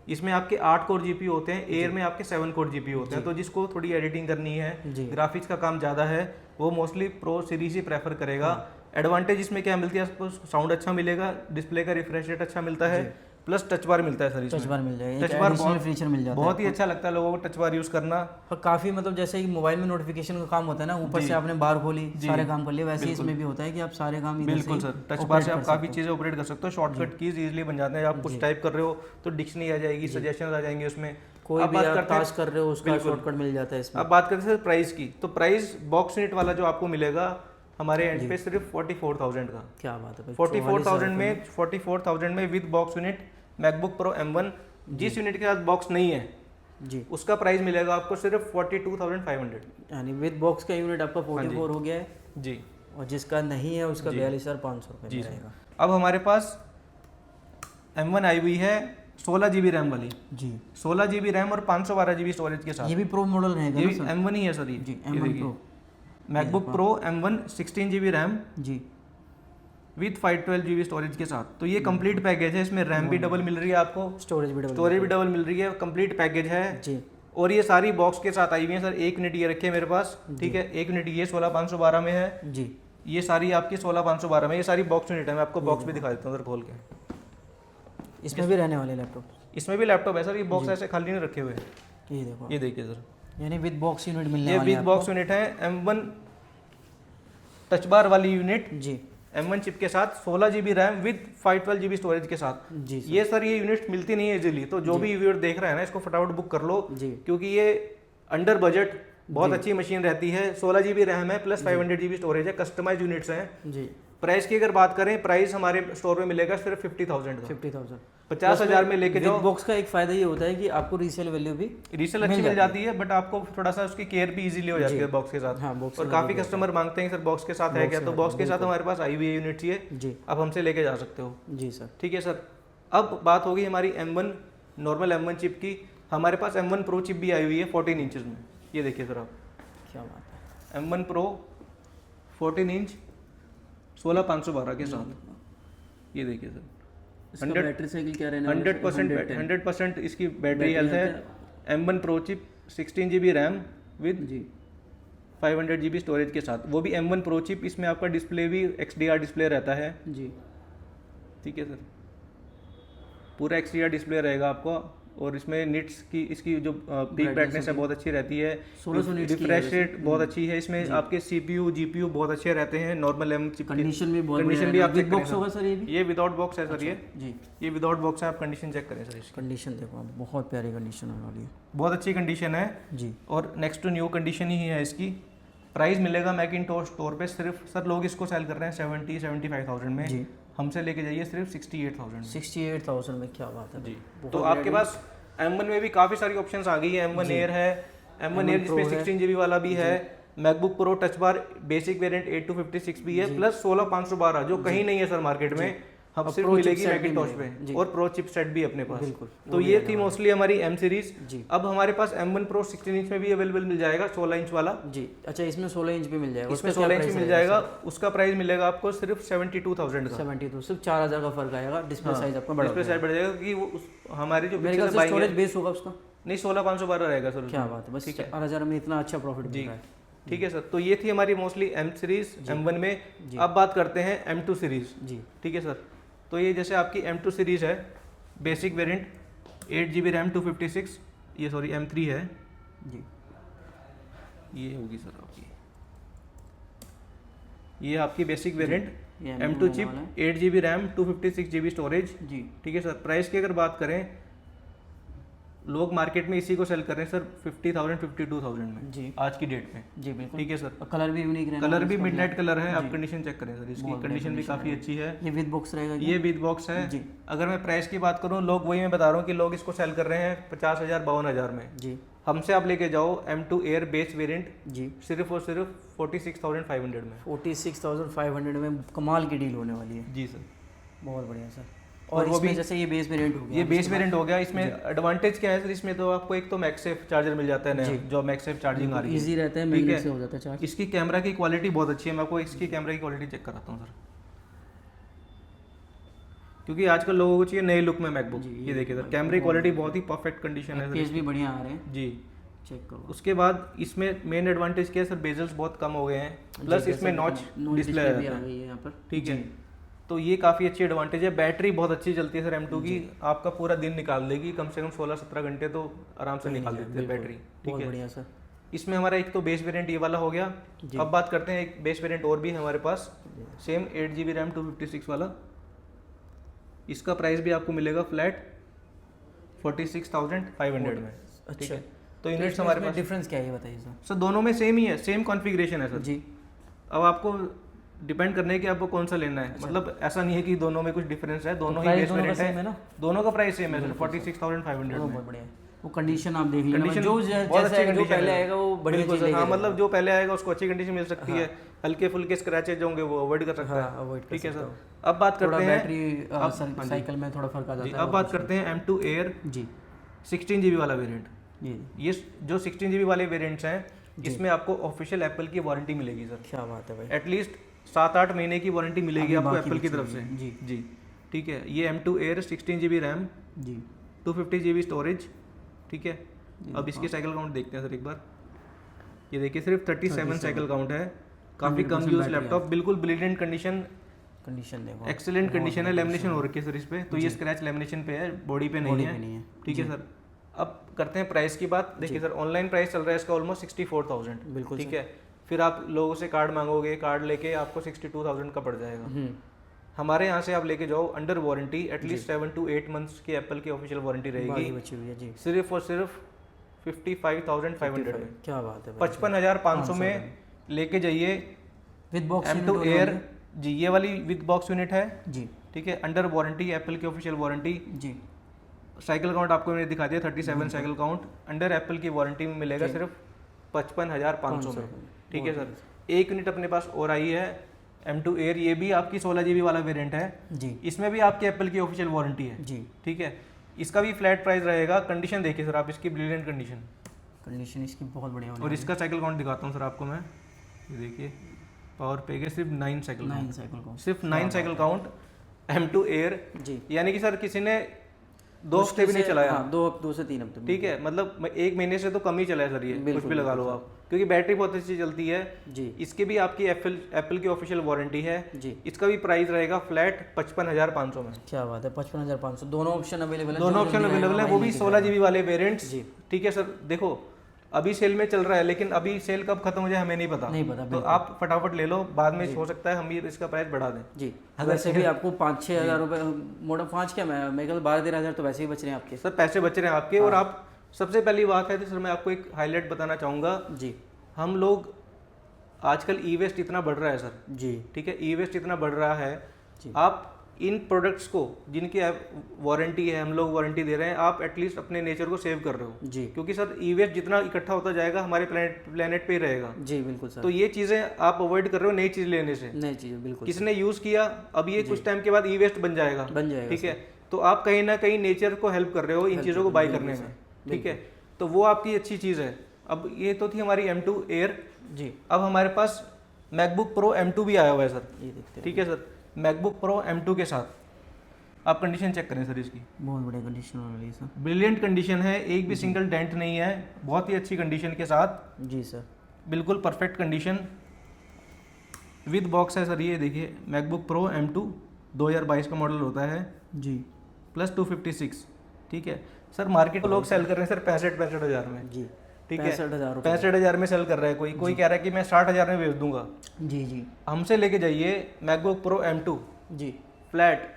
S1: इसमें आपके 8 कोर GPU होते हैं, एयर में आपके 7 कोर GPU होते हैं। तो जिसको थोड़ी एडिटिंग करनी है, ग्राफिक्स का काम ज़्यादा है, वो मोस्टली प्रो सीरीज ही प्रेफर करेगा। एडवांटेज इसमें क्या मिलती है आपको? साउंड अच्छा मिलेगा, डिस्प्ले का रिफ्रेश रेट अच्छा मिलता है, प्लस टच बार मिलता है सर इसमें।
S2: टच बार मिल जाएगा,
S1: टच बार
S2: फीचर मिल जाता है,
S1: बहुत ही अच्छा लगता है लोगों को टच बार यूज़ करना।
S2: और काफ़ी मतलब जैसे कि मोबाइल में नोटिफिकेशन का काम होता है ना, ऊपर से आपने बार खोली सारे काम कर लिए, वैसे ही इसमें भी होता है कि आप सारे काम
S1: बिल्कुल सर, टच बार से आप काफ़ी चीज़ें ऑपरेट कर सकते हो। शॉर्टकट कीज इजीली बन जाते हैं। आप कुछ टाइप कर रहे हो तो डिक्शनरी आ जाएगी, सजेशन आ जाएंगे उसमें।
S2: कोई भी आप टास्क कर रहे हो उसका शॉर्टकट मिल जाता है इसमें।
S1: अब बात करते हैं प्राइस की, तो प्राइस बॉक्स यूनिट वाला जो आपको मिलेगा हमारे एंड पे सिर्फ 44,000 का।
S2: क्या बात है,
S1: 44,000 में with box unit MacBook pro M1। जिस यूनिट के साथ बॉक्स नहीं है
S2: जी,
S1: उसका प्राइस मिलेगा आपको सिर्फ 42,500,
S2: यानी विद बॉक्स का यूनिट आपका 44 हो गया है
S1: जी,
S2: और जिसका नहीं है उसका 42,500 रुपये में रहेगा।
S1: अब हमारे पास M1 आई हुई है 16 GB रैम वाली
S2: जी,
S1: 16 GB रैम और 512 GB स्टोरेज के साथ।
S2: ये भी प्रो मॉडल रहेगा,
S1: ये M1 ही है सर। ये
S2: जी, M1 pro
S1: MacBook pro M1 16 GB RAM
S2: जी
S1: विद 512 GB स्टोरेज के साथ। तो ये कंप्लीट पैकेज है, इसमें रैम भी डबल मिल रही है आपको,
S2: स्टोरेज भी
S1: डबल मिल रही है, कंप्लीट पैकेज है
S2: जी।
S1: और ये सारी बॉक्स के साथ आई हुई है सर। एक यूनिट ये रखी है मेरे पास, ठीक है, एक यूनिट ये 16512 में है
S2: जी,
S1: ये सारी आपकी 16512 में, ये सारी बॉक्स यूनिट है। मैं आपको बॉक्स भी दिखा देता हूँ सर खोल के।
S2: इसमें भी रहने वाले लैपटॉप,
S1: इसमें भी लैपटॉप है सर, ये बॉक्स ऐसे खाली नहीं रखे हुए।
S2: ये देखो,
S1: ये देखिए सर,
S2: यानी विद बॉक्स यूनिट मिलने
S1: ये
S2: वाली
S1: विद बॉक्स यूनिट है M1 टच बार वाली यूनिट
S2: जी,
S1: M1 चिप के साथ 16 GB RAM with 512 GB storage के साथ
S2: जी।
S1: ये सर ये यूनिट मिलती नहीं है इजीली, तो जो भी व्यूअर देख रहा है ना इसको फटाफट बुक कर लो
S2: जी,
S1: क्योंकि ये अंडर बजट बहुत अच्छी मशीन रहती है। 16 GB रैम है प्लस 500 GB स्टोरेज है, कस्टमाइज यूनिट्स हैं
S2: जी।
S1: प्राइस की अगर बात करें, प्राइस हमारे स्टोर में मिलेगा सिर्फ 50,000 का।
S2: 50,000
S1: 50,000 में लेके जाओ।
S2: बॉक्स का एक फायदा ये होता है कि आपको रीसेल वैल्यू भी
S1: रीसेल अच्छी मिल जाती है, बट आपको थोड़ा सा उसकी केयर भी इजीली हो जाती है बॉक्स के साथ।
S2: हाँ, बॉक्स
S1: और काफी कस्टमर मांगते हैं सर बॉक्स के साथ है क्या, तो बॉक्स के साथ हमारे पास आई हुई है यूनिट ये,
S2: जी,
S1: आप हमसे लेके जा सकते हो।
S2: जी सर,
S1: ठीक है सर। अब बात होगी हमारी M1 नॉर्मल M1 चिप की। हमारे पास M1 प्रो चिप भी आई हुई है 14 इंचेस में। ये देखिए सर आप,
S2: क्या बात है,
S1: M1 प्रो 14 इंच 16512 के साथ। ये देखिए सर,
S2: इसका बैटरी साइकिल क्या रहने वाला है?
S1: 100% इसकी बैटरी हेल्थ है। M1 pro chip 16 GB RAM with
S2: जी
S1: 500 GB स्टोरेज के साथ, वो भी M1 प्रो चिप। इसमें आपका डिस्प्ले भी XDR डिस्प्ले रहता है।
S2: जी,
S1: ठीक है सर, पूरा XDR डिस्प्ले रहेगा आपको और इसमें निट्स की इसकी जो पीक ब्राइटनेस है बहुत अच्छी रहती है।
S2: 1600 nits की
S1: रिफ्रेश रेट बहुत अच्छी है। इसमें आपके CPU GPU बहुत अच्छे रहते हैं नॉर्मल M चिप।
S2: कंडीशन भी बहुत
S1: कंडीशन भी आप
S2: विद बॉक्स होगा सर?
S1: ये विदाउट बॉक्स है सर।
S2: जी,
S1: ये विदाउट बॉक्स है, आप कंडीशन चेक करें सर इसकी।
S2: कंडीशन देखो आप, बहुत प्यारी कंडीशन होने वाली है,
S1: बहुत अच्छी कंडीशन है
S2: जी।
S1: और नेक्स्ट टू न्यू कंडीशन ही है इसकी। प्राइस मिलेगा मैकिंटोश स्टोर पे सिर्फ, सर लोग इसको सेल कर रहे हैं 70-75,000 में
S2: जी,
S1: हमसे लेके जाइए सिर्फ 68,000 में।
S2: 68,000 में, क्या बात है
S1: जी।
S2: बहुत
S1: तो आपके पास M1 में भी काफ़ी सारी ऑप्शंस आ गई है। M1 एयर है, M1 एयर जिसमें 16 GB वाला भी है, MacBook pro touch bar basic variant 8 to 56 भी है, प्लस 16512 जो कहीं नहीं है सर मार्केट में। हम सिर्फ मिलेगी मैकिंटॉश पे, और प्रो चिपसेट भी अपने पास। तो ये थी मोस्टली हमारी एम सीरीज। अब हमारे पास M1 Pro 16 इंच में भी अवेलेबल मिल जाएगा, 16 इंच वाला
S2: जी। अच्छा, इसमें 16 इंच भी मिल जाएगा?
S1: इसमें 16 इंच मिल जाएगा। उसका प्राइस मिलेगा आपको सिर्फ 72,000 का।
S2: 72, सिर्फ 4,000 का फर्क आएगा। डिस्प्ले साइज आपका बढ़
S1: डिस्प्ले साइज बढ़ जाएगा, क्योंकि वो हमारी जो
S2: स्टोरेज बेस होगा उसका
S1: नहीं 16,512 रहेगा सर।
S2: क्या बात है, बस 4,000 में इतना अच्छा प्रॉफिट मिल रहा है।
S1: ठीक है सर। तो ये थी हमारी मोस्टली M सीरीज M1 में। अब बात करते हैं M2 सीरीज जी। ठीक है सर। तो ये जैसे आपकी M2 सीरीज है, बेसिक वेरिएंट 8GB रैम 256, ये सॉरी M3 है जी, ये होगी सर आपकी, ये आपकी basic variant M2 chip 8GB RAM 256GB storage जी। ठीक है सर। प्राइस की अगर बात करें, लोग मार्केट में इसी को सेल कर रहे हैं सर 50,000 52,000 में जी, आज की डेट में जी। बिल्कुल ठीक है सर।
S2: कलर भी यूनिक रहेगा,
S1: कलर भी मिडनाइट कलर है। आप कंडीशन चेक करें सर, इसकी कंडीशन भी काफ़ी अच्छी है।
S2: ये विद बॉक्स रहेगा?
S1: ये विद बॉक्स है जी। अगर मैं प्राइस की बात करूँ, लोग वही मैं बता रहा हूँ कि लोग इसको सेल कर रहे हैं 50,000 52,000 में जी। हमसे आप लेके जाओ M2 एयर बेस वेरिएंट जी, सिर्फ और सिर्फ 46,500 में।
S2: 46,500 में कमाल की डील होने वाली है
S1: जी सर।
S2: बहुत बढ़िया सर। और वो भी जैसे ये बेस वेरिएंट हो गया,
S1: ये बेस वेरिएंट हो गया। इसमें एडवांटेज क्या है सर, इसमें तो आपको एक तो मैगसेफ चार्जर मिल जाता है नया, जो मैगसेफ चार्जिंग आ रही है,
S2: इजी रहता है, मैग्नेट से हो जाता है चार्ज।
S1: इसकी कैमरा की क्वालिटी बहुत अच्छी है। मैं आपको इसकी कैमरा की क्वालिटी चेक कराता हूँ सर, क्योंकि आजकल लोगों को चाहिए नए लुक में मैकबुक। ये देखिए सर, कैमरे की क्वालिटी बहुत ही परफेक्ट कंडीशन है,
S2: पेज भी बढ़िया आ रहे हैं
S1: जी,
S2: चेक करो।
S1: उसके बाद इसमें मेन एडवांटेज क्या है सर, बेजल्स बहुत कम हो गए हैं, प्लस इसमें नॉच डिस्प्ले
S2: भी आ गई है यहाँ पर।
S1: ठीक है, तो ये काफ़ी अच्छी एडवांटेज है। बैटरी बहुत अच्छी चलती है सर M2 की, आपका पूरा दिन निकाल देगी, कम से कम 16-17 घंटे तो आराम से निकाल देती है बैटरी। ठीक है
S2: बढ़िया सर।
S1: इसमें हमारा एक तो बेस वेरिएंट ये वाला हो गया। अब बात करते हैं, एक बेस वेरिएंट और भी है हमारे पास, सेम 8GB रैम 256 वाला। इसका प्राइस भी आपको मिलेगा फ्लैट 46,500 में।
S2: अच्छा,
S1: तो यूनिट्स हमारे पास
S2: डिफरेंस क्या है ये बताइए सर।
S1: सर दोनों में सेम ही है, सेम कॉन्फ़िगरेशन है सर जी। अब आपको डिपेंड करने है कि आपको कौन सा लेना है। मतलब ऐसा नहीं है कि दोनों में कुछ डिफरेंस है, दोनों ही बेस वेरिएंट है ना, दोनों का प्राइस सेम है सर 46,500 में।
S2: बहुत बढ़िया। वो कंडीशन आप देख लेना,
S1: कंडीशन
S2: जो पहले आएगा वो बढ़िया चीज
S1: लेगा। हाँ, मतलब जो पहले आएगा उसको अच्छी कंडीशन मिल सकती है, हल्के फुल्के स्क्रैचेज होंगे वो अवॉइड कर सकता है। ठीक है सर। अब बात करते हैं
S2: बैटरी साइकिल में थोड़ा फर्क आ जाता है।
S1: अब बात करते हैं M2 एयर जी 16GB वाला वेरिएंट। ये जो 16GB वाले वेरिएंट्स हैं, इसमें आपको ऑफिशियल एप्पल की वारंटी मिलेगी सर।
S2: क्या बात है भाई,
S1: एटलीस्ट 7-8 महीने की वारंटी मिलेगी आपको एप्पल की तरफ से जी जी। ठीक है, ये M2 एयर 16GB रैम जी 250GB स्टोरेज। ठीक है, अब इसकी साइकिल काउंट देखते हैं सर एक बार। ये देखिए सिर्फ 37 साइकिल काउंट है, काफ़ी कम यूज लैपटॉप, बिल्कुल ब्रिलियंट कंडीशन देखो, एक्सीलेंट कंडीशन है। लेमिनेशन हो रखी है सर इस पे, तो ये स्क्रैच लेमिनेशन पे है, बॉडी पे नहीं है। ठीक है सर। अब करते हैं प्राइस की बात। देखिए सर, ऑनलाइन प्राइस चल रहा है इसका ऑलमोस्ट 64,000। बिल्कुल ठीक है। फिर आप लोगों से कार्ड मांगोगे, कार्ड लेके आपको 62,000 का पड़ जाएगा। हमारे यहाँ से आप लेके जाओ under warranty, at least 7 to 8 months की एप्पल की ऑफिशियल वारंटी रहेगी, सिर्फ और सिर्फ 55,500 में।
S2: क्या बात है,
S1: 55,500 में लेके जाइए
S2: विद बॉक्स
S1: M2 एयर जी। ये वाली विद बॉक्स यूनिट है जी। ठीक है, अंडर वारंटी, एप्पल की ऑफिशियल वारंटी जी। साइकिल काउंट आपको मैंने दिखा दिया 37 साइकिल काउंट, अंडर एप्पल की वारंटी में मिलेगा सिर्फ 55,500 में। ठीक है सर। एक यूनिट अपने पास और आई है M2 एयर, ये भी आपकी 16GB वाला वेरिएंट है जी। इसमें भी आपकी एप्पल की ऑफिशियल वारंटी है जी। ठीक है, इसका भी फ्लैट प्राइस रहेगा। कंडीशन देखिए सर आप इसकी, ब्रिलियंट कंडीशन इसकी बहुत बढ़िया। और इसका साइकिल काउंट दिखाता हूँ सर आपको मैं, ये देखिए पावर पे के सिर्फ 9 साइकिल काउंट, सिर्फ 9 साइकिल काउंट M2 एयर जी। यानी कि सर किसी ने 2 हफ्ते भी नहीं चलाया,
S2: 2 से 3 हफ्ते।
S1: ठीक है, मतलब 1 महीने से तो कम ही चला है सर ये, कुछ भी लगा लो आप, क्योंकि बैटरी बहुत अच्छी चलती है जी। इसकी भी आपकी एप्पल की ऑफिशियल वारंटी है जी। इसका भी प्राइस रहेगा फ्लैट 55,500 में।
S2: क्या बात है, 55,500। दोनों ऑप्शन अवेलेबल है,
S1: दोनों ऑप्शन अवेलेबल है, वो भी 16GB वाले वेरिएंट्स जी। ठीक है सर। देखो अभी सेल में चल रहा है, लेकिन अभी सेल कब खत्म हो जाए हमें नहीं पता, तो आप फटाफट ले लो, बाद में हो सकता है हम ये इसका प्राइस बढ़ा दें जी। अगर से भी आपको 5-6 हज़ार रुपये, मोटा 5 क्या मैं 12-13 हज़ार तो वैसे ही बच रहे हैं आपके सर, पैसे बच रहे हैं आपके। और आप सबसे पहली बात है तो सर मैं आपको एक हाईलाइट बताना चाहूँगा जी। हम लोग आजकल ई वेस्ट इतना बढ़ रहा है सर जी। ठीक है, ई वेस्ट इतना बढ़ रहा है, आप इन प्रोडक्ट्स को जिनकी वारंटी है, हम लोग वारंटी दे रहे हैं, आप एटलीस्ट अपने नेचर को सेव कर रहे हो
S2: जी।
S1: क्योंकि सर ई वेस्ट जितना इकट्ठा होता जाएगा हमारे प्लेनेट पे ही रहेगा
S2: जी बिल्कुल सर।
S1: तो ये चीज़ें आप अवॉइड कर रहे हो नई चीज़ लेने से।
S2: नई चीज़ बिल्कुल।
S1: किसने यूज़ किया, अब ये कुछ टाइम के बाद ई वेस्ट बन जाएगा। ठीक है, तो आप कहीं ना कहीं नेचर को हेल्प कर रहे हो इन चीज़ों को बाई करने में। ठीक है, तो वो आपकी अच्छी चीज़ है। अब ये तो थी हमारी M2 Air जी। अब हमारे पास मैकबुक प्रो M2 भी आया हुआ है सर, ये देखते हैं। ठीक है सर, मैकबुक प्रो M2 के साथ आप कंडीशन चेक करें सर इसकी,
S2: बहुत बढ़िया कंडीशन वाली है सर,
S1: ब्रिलियंट कंडीशन है, एक भी सिंगल डेंट नहीं है, बहुत ही अच्छी कंडीशन के साथ
S2: जी सर,
S1: बिल्कुल परफेक्ट कंडीशन विद बॉक्स है सर। ये देखिए मैकबुक प्रो M2 2022 का मॉडल होता है
S2: जी,
S1: प्लस 256। ठीक है सर, मार्केट में लोग सेल कर रहे हैं सर 65 हज़ार में जी। ठीक है, 65,000 में सेल कर रहा है, कोई कह रहा है कि मैं 60,000 में बेच दूंगा
S2: जी जी।
S1: हमसे लेके जाइए मैकबुक प्रो M2 जी फ्लैट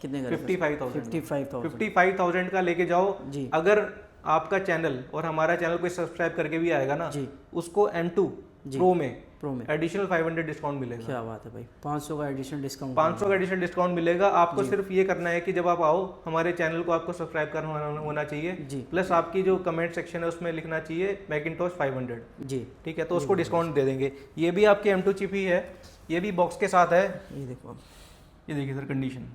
S2: कितने का?
S1: 55,000 का लेके जाओ जी। अगर आपका चैनल और हमारा चैनल कोई सब्सक्राइब करके भी आएगा ना जी, उसको M2 प्रो में एडिशनल 500 डिस्काउंट मिलेगा।
S2: क्या बात है भाई, 500 का एडिशनल डिस्काउंट,
S1: 500 का एडिशनल डिस्काउंट मिलेगा आपको। सिर्फ ये करना है कि जब आप आओ हमारे चैनल को आपको सब्सक्राइब करना होना चाहिए जी, प्लस आपकी जो कमेंट सेक्शन है उसमें लिखना चाहिए मैकिंटॉश 500 जी। ठीक है, तो उसको डिस्काउंट दे देंगे। ये भी आपकी M2 चिप ही है, ये भी बॉक्स के साथ है। ये देखो, ये देखिए सर कंडीशन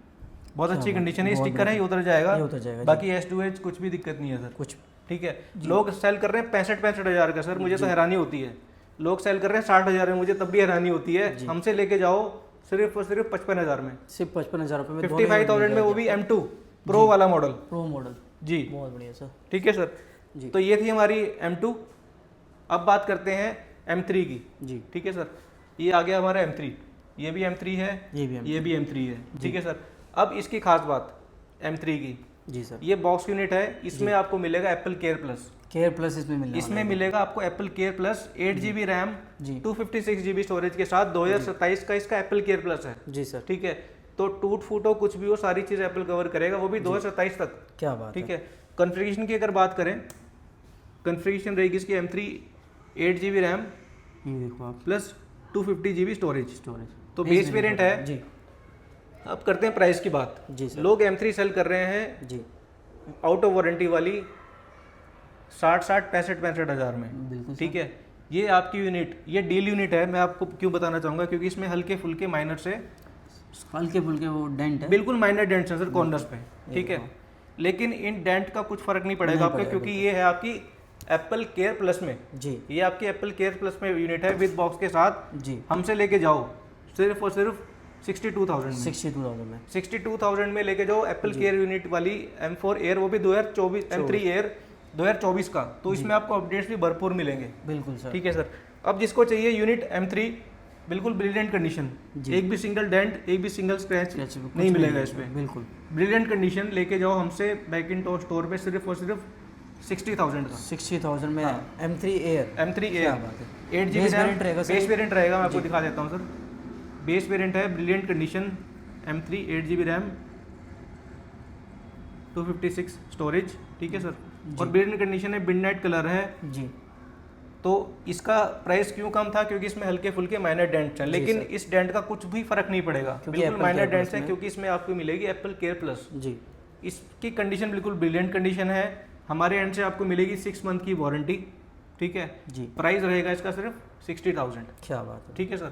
S1: बहुत अच्छी कंडीशन है, स्टिकर है, ये उतर जाएगा, बाकी S2H कुछ भी दिक्कत नहीं है सर कुछ। ठीक है, लोग सेल कर रहे हैं 65 हज़ार का सर, मुझे तो हैरानी होती है। लोग सेल कर रहे हैं 60,000 में, मुझे तब भी हैरानी होती है। हमसे लेके जाओ सिर्फ और सिर्फ 55,000 में,
S2: सिर्फ 55,000 रुपये में
S1: 55,000 में, वो भी M2 प्रो वाला मॉडल,
S2: प्रो मॉडल जी, बहुत बढ़िया सर।
S1: ठीक है सर जी, तो ये थी हमारी M2। अब बात करते हैं M3 की जी। ठीक है सर, ये आ गया हमारा M3, ये भी M3 है, ये भी M3 है। ठीक है सर, अब इसकी खास बात M3 की जी सर, ये बॉक्स यूनिट है, इसमें आपको मिलेगा एप्पल केयर प्लस इसमें मिलेगा आपको Apple care plus 8GB RAM जी, 256GB स्टोरेज के साथ 2027 का इसका एप्पल केयर प्लस है जी सर। ठीक है, तो टूट फूटो कुछ भी हो सारी चीज़ एप्पल कवर करेगा, वो भी 2027 तक। क्या बात। ठीक है, कॉन्फ़िगरेशन की अगर बात करें, कॉन्फ़िगरेशन रहेगी इसकी M3 8GB RAM plus 250GB storage, तो बेस वेरिएंट है जी। अब करते हैं प्राइस की बात जी सर। लोग M3 सेल कर रहे हैं जी आउट ऑफ वारंटी वाली 65 हज़ार में। ठीक है, ये आपकी यूनिट, ये डील यूनिट है। मैं आपको क्यों बताना चाहूँगा, क्योंकि इसमें हल्के फुल्के माइनर से
S2: वो डेंट है,
S1: बिल्कुल माइनर डेंट्स हैं सर कॉर्नर्स पे। ठीक है, लेकिन इन डेंट का कुछ फर्क नहीं पड़ेगा आपको, क्योंकि ये है आपकी एप्पल केयर प्लस में जी। ये आपकी एप्पल केयर प्लस में यूनिट है विद बॉक्स के साथ जी। हमसे लेके जाओ सिर्फ और सिर्फ 62,000 में लेके जाओ एप्पल केयर यूनिट वाली M4 एयर, वो भी 2024 M3 एयर 2024 का। तो इसमें आपको अपडेट्स भी भरपूर मिलेंगे। बिल्कुल सर। ठीक है सर, अब जिसको चाहिए यूनिट M3 बिल्कुल ब्रिलियंट कंडीशन, एक भी सिंगल डेंट, एक भी सिंगल स्क्रैच नहीं मिलेगा इसमें, बिल्कुल ब्रिलियंट कंडीशन, लेके जाओ हमसे मैकिंटॉश स्टोर पे सिर्फ और सिर्फ 60,000 का।
S2: 60,000 में M3 air
S1: 8GB RAM base variant रहेगा। मैं आपको दिखा देता हूँ सर, बेस वेरिएंट है, brilliant condition M3 8GB RAM 256 storage. ठीक है सर, और ब्रिलियंट कंडीशन है, मिडनाइट कलर है जी। तो इसका प्राइस क्यों कम था, क्योंकि इसमें हल्के फुल्के माइनर डेंट्स हैं, लेकिन इस डेंट का कुछ भी फर्क नहीं पड़ेगा, बिल्कुल माइनर डेंट्स हैं, क्योंकि इसमें आपको मिलेगी एप्पल केयर प्लस जी। इसकी कंडीशन बिल्कुल ब्रिलियंट कंडीशन है। हमारे एंड से आपको मिलेगी 6 मंथ की वारंटी। ठीक है जी, प्राइस रहेगा इसका सिर्फ 60,000। क्या बात है। ठीक है सर,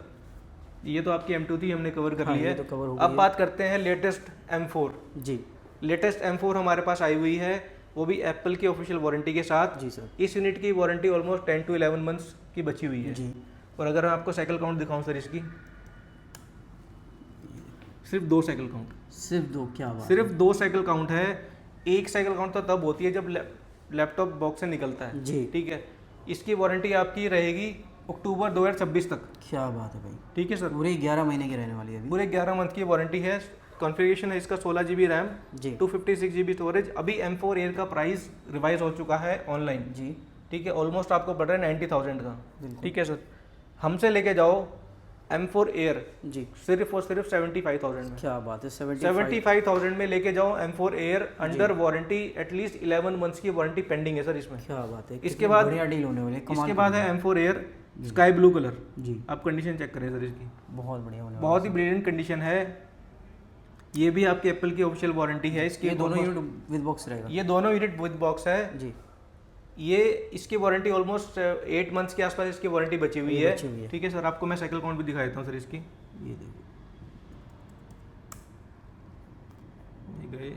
S1: ये तो आपकी M2 थी, हमने कवर कर ली है। तो अब बात करते हैं लेटेस्ट M4 जी। लेटेस्ट M4 हमारे पास आई हुई है, वो भी एप्पल की ऑफिशियल वारंटी के साथ जी सर। इस यूनिट की वारंटी ऑलमोस्ट 10 to 11 मंथ्स की बची हुई है जी। और अगर मैं आपको साइकिल काउंट दिखाऊं सर, इसकी सिर्फ 2 साइकिल काउंट, सिर्फ 2। क्या बात, सिर्फ 2 साइकिल काउंट है। एक साइकिल काउंट तो तब होती है जब लैपटॉप बॉक्स से निकलता है जी। ठीक है, इसकी वारंटी आपकी रहेगी अक्टूबर 2026 तक। क्या बात है भाई। ठीक है सर, पूरे 11 महीने की रहने वाली है, पूरे 11 मंथ की वारंटी है। कॉन्फ़िगरेशन है इसका 16GB रैम जी, 256GB स्टोरेज। अभी M4 एयर का प्राइस रिवाइज हो चुका है ऑनलाइन जी। ठीक है, ऑलमोस्ट आपको बढ़ रहा है 90,000 का। ठीक है सर, हमसे लेके जाओ M4 एयर जी सिर्फ और सिर्फ 75,000 में। क्या बात है, 75,000 में लेके जाओ M4 air under warranty, at least 11 months की वारंटी पेंडिंग है सर इसमें। क्या बात है। इसके बाद बढ़िया डील होने वाली है। इसके बाद है M4 Air sky blue colour जी। आप कंडीशन चेक करें सर इसकी, बहुत बढ़िया, बहुत ही ब्रिलियंट कंडीशन है। ये भी आपके एप्पल की ऑफिशियल वारंटी है इसकी।
S2: ये दोनों यूनिट विद बॉक्स रहेगा?
S1: ये दोनों यूनिट विद बॉक्स है
S2: जी।
S1: ये इसकी वारंटी ऑलमोस्ट 8 मंथ्स के आसपास इसकी वारंटी बची हुई है। ठीक है सर, आपको मैं साइकिल काउंट भी दिखा देता हूँ सर इसकी।
S2: ये देखिए,
S1: ये गए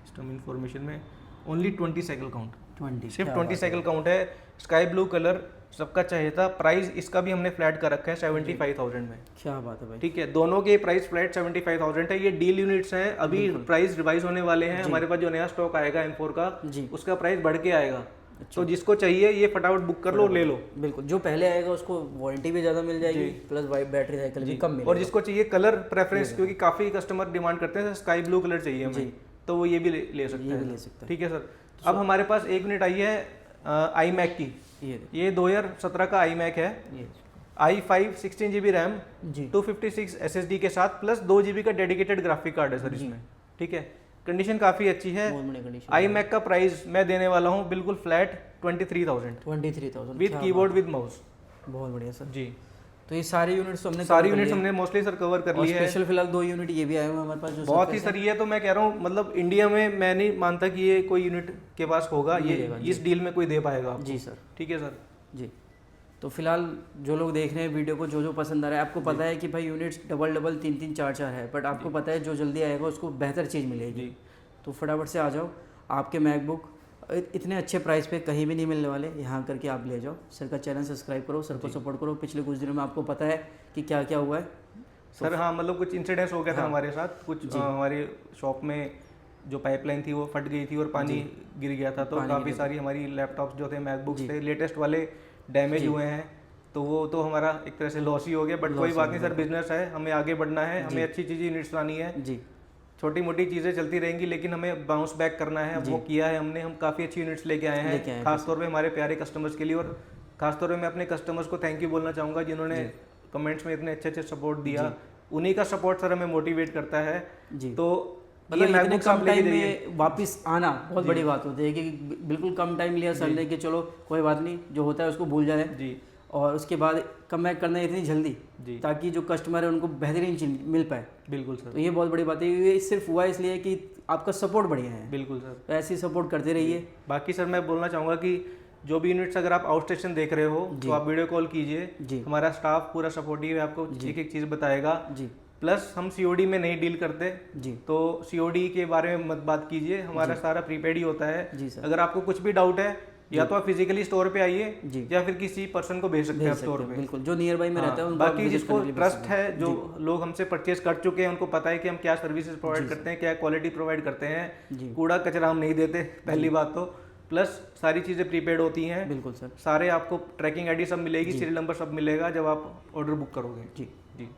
S1: सिस्टम इंफॉर्मेशन में ओनली 20 साइकिल काउंट,
S2: 20
S1: सिर्फ 20 साइकिल काउंट है। स्काई ब्लू कलर सबका चाहिए था। प्राइस इसका भी हमने फ्लैट कर रखा है 75,000 में।
S2: क्या बात है भाई।
S1: ठीक है, दोनों के प्राइस फ्लैट 75,000 है। ये डील यूनिट्स हैं, अभी प्राइस रिवाइज होने वाले हैं। हमारे पास जो नया स्टॉक आएगा M4 का उसका प्राइस बढ़ के आएगा। तो जिसको चाहिए ये फटाफट बुक कर लो, ले लो।
S2: बिल्कुल, जो पहले आएगा उसको वारंटी भी ज़्यादा मिल जाएगी, प्लस बैटरी साइकिल भी कम मिलेगा।
S1: और जिसको चाहिए कलर प्रेफरेंस, क्योंकि काफ़ी कस्टमर डिमांड करते हैं स्काई ब्लू कलर चाहिए हमें, तो वो ये भी ले सकते हैं। ठीक है सर। अब हमारे पास एक यूनिट आई है iMac की। ये 2017 का iMac है। i5 16 GB रैम 256 SSD के साथ प्लस 2 GB का डेडिकेटेड ग्राफिक कार्ड है सर इसमें। ठीक है, कंडीशन काफ़ी अच्छी है। iMac का प्राइस मैं देने वाला हूँ बिल्कुल flat 23,000 with keyboard with mouse.
S2: बहुत बढ़िया सर
S1: जी।
S2: तो ये सारी यूनिट्स हमने
S1: मोस्टली सर कवर कर लिए हैं।
S2: स्पेशल फिलहाल 2 यूनिट ये भी आए हुए हैं हमारे पास जो
S1: बहुत ही सर, ये तो मैं कह रहा हूँ मतलब इंडिया में मैं नहीं मानता कि ये कोई यूनिट के पास होगा, ये इस डील में कोई दे पाएगा आपको।
S2: जी सर।
S1: ठीक है सर
S2: जी। तो फिलहाल जो लोग देख रहे हैं वीडियो को, जो पसंद आ रहा है, आपको पता है कि भाई यूनिट्स डबल 3 3 4 4 है, बट आपको पता है जो जल्दी आएगा उसको बेहतर चीज़ मिलेगी। तो फटाफट से आ जाओ, आपके मैकबुक इतने अच्छे प्राइस पे कहीं भी नहीं मिलने वाले, यहाँ करके आप ले जाओ। सर का चैनल सब्सक्राइब करो, सर को सपोर्ट करो। पिछले कुछ दिनों में आपको पता है कि क्या क्या हुआ है
S1: सर। हाँ, मतलब कुछ इंसिडेंट्स हो गया था हमारे साथ, कुछ हमारी शॉप में जो पाइपलाइन थी वो फट गई थी और पानी गिर गया था, तो काफ़ी सारी हमारी लैपटॉप्स जो थे, मैकबुक्स थे, लेटेस्ट वाले डैमेज हुए हैं। तो वो तो हमारा एक तरह से लॉस ही हो गया, बट कोई बात नहीं सर, बिजनेस है, हमें आगे बढ़ना है, हमें अच्छी चीज़ें यूनिट्स लानी है जी। छोटी मोटी चीज़ें चलती रहेंगी लेकिन हमें बाउंस बैक करना है। वो किया है हमने, हम काफ़ी अच्छी यूनिट्स लेके आए हैं खासतौर पे हमारे प्यारे कस्टमर्स के लिए। और खासतौर पे मैं अपने कस्टमर्स को थैंक यू बोलना चाहूँगा जिन्होंने कमेंट्स में इतने अच्छे सपोर्ट दिया। उन्हीं का सपोर्ट सर हमें मोटिवेट करता है जी। तो
S2: मतलब इतने कम टाइम में वापस आना बहुत बड़ी बात होती है कि बिल्कुल कम टाइम लिया सर ने कि चलो कोई बात नहीं, जो होता है उसको भूल जाए जी, और उसके बाद कम बैक करना है इतनी जल्दी जी, ताकि जो कस्टमर है उनको बेहतरीन चीज मिल पाए। बिल्कुल सर। तो ये बहुत बड़ी बात है, ये सिर्फ हुआ इसलिए कि आपका सपोर्ट बढ़िया है। बिल्कुल सर, तो ऐसे ही सपोर्ट करते रहिए।
S1: बाकी सर मैं बोलना चाहूँगा कि जो भी यूनिट्स अगर आप आउट स्टेशन देख रहे हो तो आप वीडियो कॉल कीजिए, हमारा स्टाफ पूरा सपोर्टिव है, आपको एक एक चीज़ बताएगा जी। प्लस हम COD में नहीं डील करते जी, तो COD के बारे में मत बात कीजिए, हमारा सारा प्रीपेड ही होता है जी सर। अगर आपको कुछ भी डाउट है या तो आप फिजिकली स्टोर पे आइए या फिर किसी पर्सन को भेज सकते हैं स्टोर पे,
S2: बिल्कुल जो नियर बाई में रहता है।
S1: बाकी जिसको ट्रस्ट है, जो लोग हमसे परचेज कर चुके हैं, उनको पता है कि हम क्या सर्विसेज प्रोवाइड करते हैं, क्या क्वालिटी प्रोवाइड करते हैं, कूड़ा कचरा हम नहीं देते पहली बात तो, प्लस सारी चीज़ें प्रीपेड होती हैं। बिल्कुल सर, सारे आपको ट्रैकिंग ID सब मिलेगी, सीरियल नंबर सब मिलेगा जब आप ऑर्डर बुक करोगे जी जी।